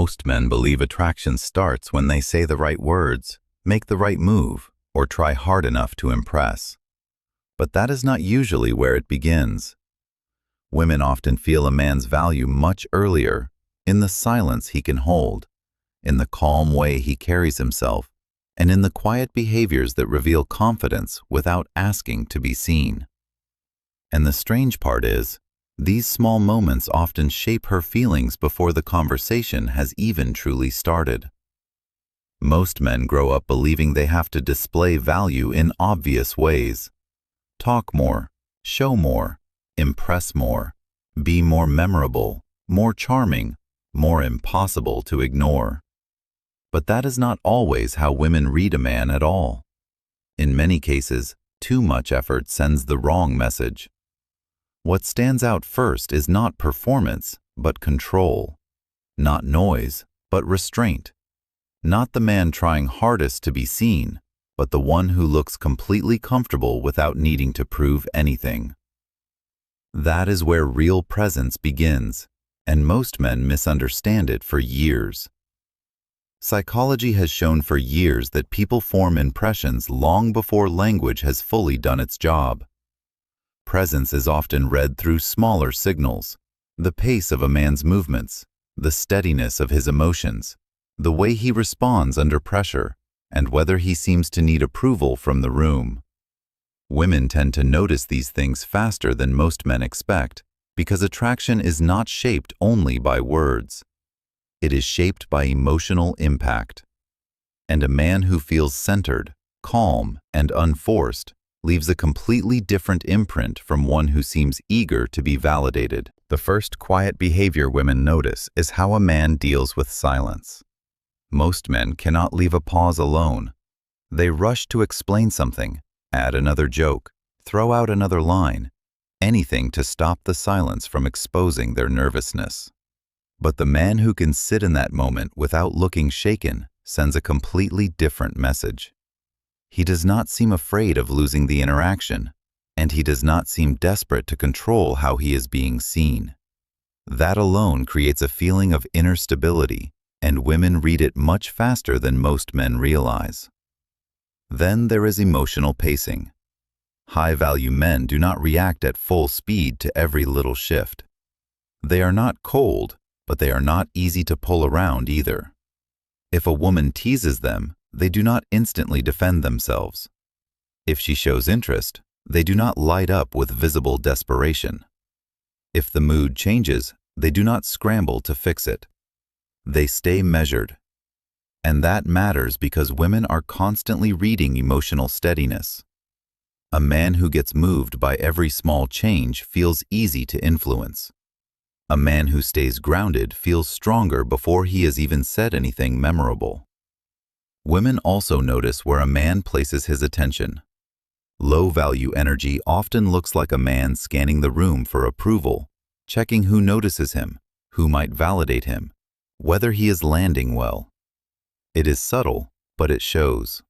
Most men believe attraction starts when they say the right words, make the right move, or try hard enough to impress. But that is not usually where it begins. Women often feel a man's value much earlier, in the silence he can hold, in the calm way he carries himself, and in the quiet behaviors that reveal confidence without asking to be seen. And the strange part is, these small moments often shape her feelings before the conversation has even truly started. Most men grow up believing they have to display value in obvious ways. Talk more, show more, impress more, be more memorable, more charming, more impossible to ignore. But that is not always how women read a man at all. In many cases, too much effort sends the wrong message. What stands out first is not performance, but control. Not noise, but restraint. Not the man trying hardest to be seen, but the one who looks completely comfortable without needing to prove anything. That is where real presence begins, and most men misunderstand it for years. Psychology has shown for years that people form impressions long before language has fully done its job. Presence is often read through smaller signals: the pace of a man's movements, the steadiness of his emotions, the way he responds under pressure, and whether he seems to need approval from the room. Women tend to notice these things faster than most men expect, because attraction is not shaped only by words. It is shaped by emotional impact. And a man who feels centered, calm, and unforced leaves a completely different imprint from one who seems eager to be validated. The first quiet behavior women notice is how a man deals with silence. Most men cannot leave a pause alone. They rush to explain something, add another joke, throw out another line, anything to stop the silence from exposing their nervousness. But the man who can sit in that moment without looking shaken sends a completely different message. He does not seem afraid of losing the interaction, and he does not seem desperate to control how he is being seen. That alone creates a feeling of inner stability, and women read it much faster than most men realize. Then there is emotional pacing. High-value men do not react at full speed to every little shift. They are not cold, but they are not easy to pull around either. If a woman teases them, they do not instantly defend themselves. If she shows interest, they do not light up with visible desperation. If the mood changes, they do not scramble to fix it. They stay measured. And that matters because women are constantly reading emotional steadiness. A man who gets moved by every small change feels easy to influence. A man who stays grounded feels stronger before he has even said anything memorable. Women also notice where a man places his attention. Low-value energy often looks like a man scanning the room for approval, checking who notices him, who might validate him, whether he is landing well. It is subtle, but it shows.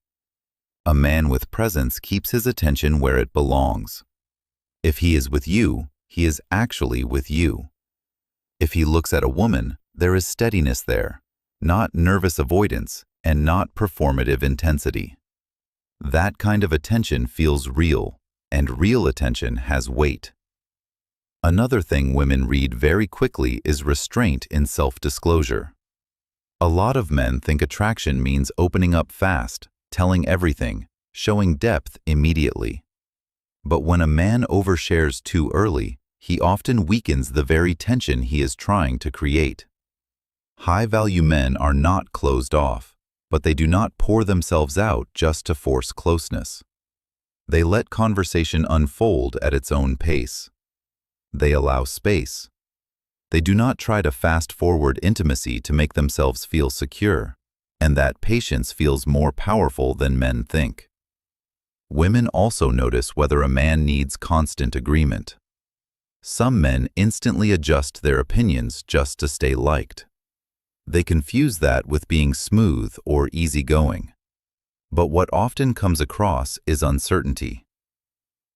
A man with presence keeps his attention where it belongs. If he is with you, he is actually with you. If he looks at a woman, there is steadiness there, not nervous avoidance, and not performative intensity. That kind of attention feels real, and real attention has weight. Another thing women read very quickly is restraint in self-disclosure. A lot of men think attraction means opening up fast, telling everything, showing depth immediately. But when a man overshares too early, he often weakens the very tension he is trying to create. High-value men are not closed off, but they do not pour themselves out just to force closeness. They let conversation unfold at its own pace. They allow space. They do not try to fast-forward intimacy to make themselves feel secure, and that patience feels more powerful than men think. Women also notice whether a man needs constant agreement. Some men instantly adjust their opinions just to stay liked. They confuse that with being smooth or easygoing. But what often comes across is uncertainty.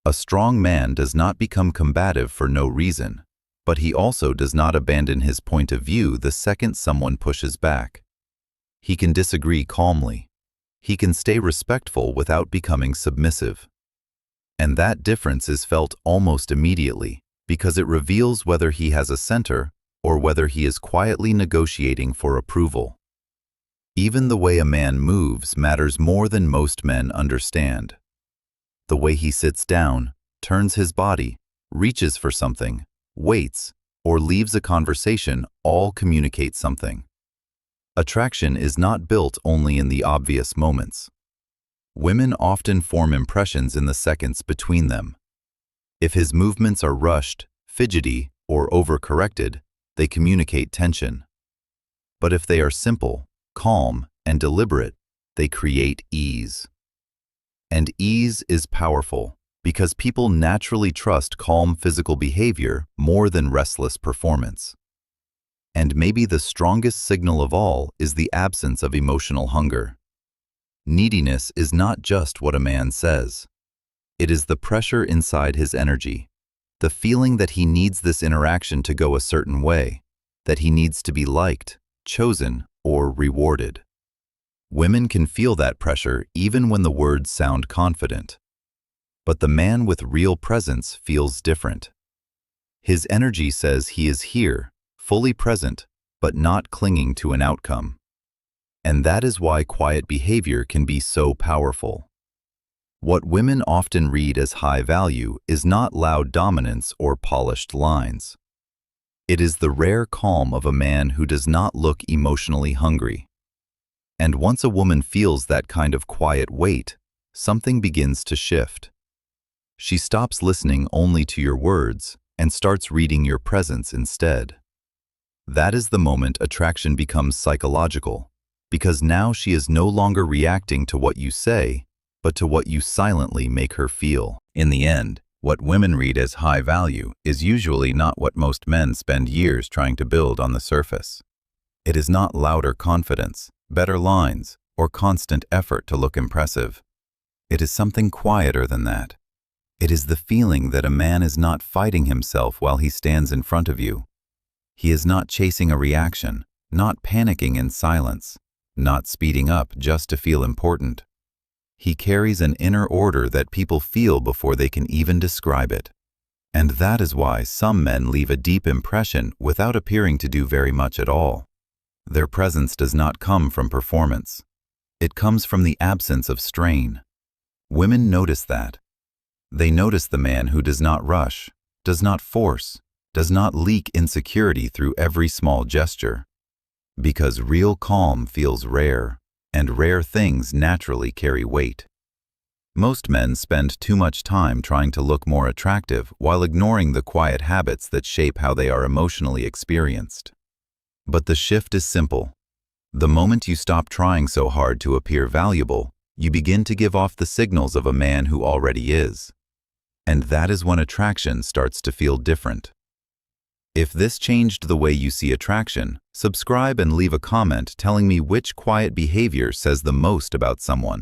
A strong man does not become combative for no reason, but he also does not abandon his point of view the second someone pushes back. He can disagree calmly. He can stay respectful without becoming submissive. And that difference is felt almost immediately, because it reveals whether he has a center or whether he is quietly negotiating for approval. Even the way a man moves matters more than most men understand. The way he sits down, turns his body, reaches for something, waits, or leaves a conversation all communicate something. Attraction is not built only in the obvious moments. Women often form impressions in the seconds between them. If his movements are rushed, fidgety, or overcorrected, they communicate tension. But if they are simple, calm, and deliberate, they create ease. And ease is powerful, because people naturally trust calm physical behavior more than restless performance. And maybe the strongest signal of all is the absence of emotional hunger. Neediness is not just what a man says. It is the pressure inside his energy, the feeling that he needs this interaction to go a certain way, that he needs to be liked, chosen, or rewarded. Women can feel that pressure even when the words sound confident. But the man with real presence feels different. His energy says he is here, fully present, but not clinging to an outcome. And that is why quiet behavior can be so powerful. What women often read as high value is not loud dominance or polished lines. It is the rare calm of a man who does not look emotionally hungry. And once a woman feels that kind of quiet weight, something begins to shift. She stops listening only to your words and starts reading your presence instead. That is the moment attraction becomes psychological, because now she is no longer reacting to what you say, but to what you silently make her feel. In the end, what women read as high value is usually not what most men spend years trying to build on the surface. It is not louder confidence, better lines, or constant effort to look impressive. It is something quieter than that. It is the feeling that a man is not fighting himself while he stands in front of you. He is not chasing a reaction, not panicking in silence, not speeding up just to feel important. He carries an inner order that people feel before they can even describe it. And that is why some men leave a deep impression without appearing to do very much at all. Their presence does not come from performance. It comes from the absence of strain. Women notice that. They notice the man who does not rush, does not force, does not leak insecurity through every small gesture. Because real calm feels rare, and rare things naturally carry weight. Most men spend too much time trying to look more attractive while ignoring the quiet habits that shape how they are emotionally experienced. But the shift is simple. The moment you stop trying so hard to appear valuable, you begin to give off the signals of a man who already is. And that is when attraction starts to feel different. If this changed the way you see attraction, subscribe and leave a comment telling me which quiet behavior says the most about someone.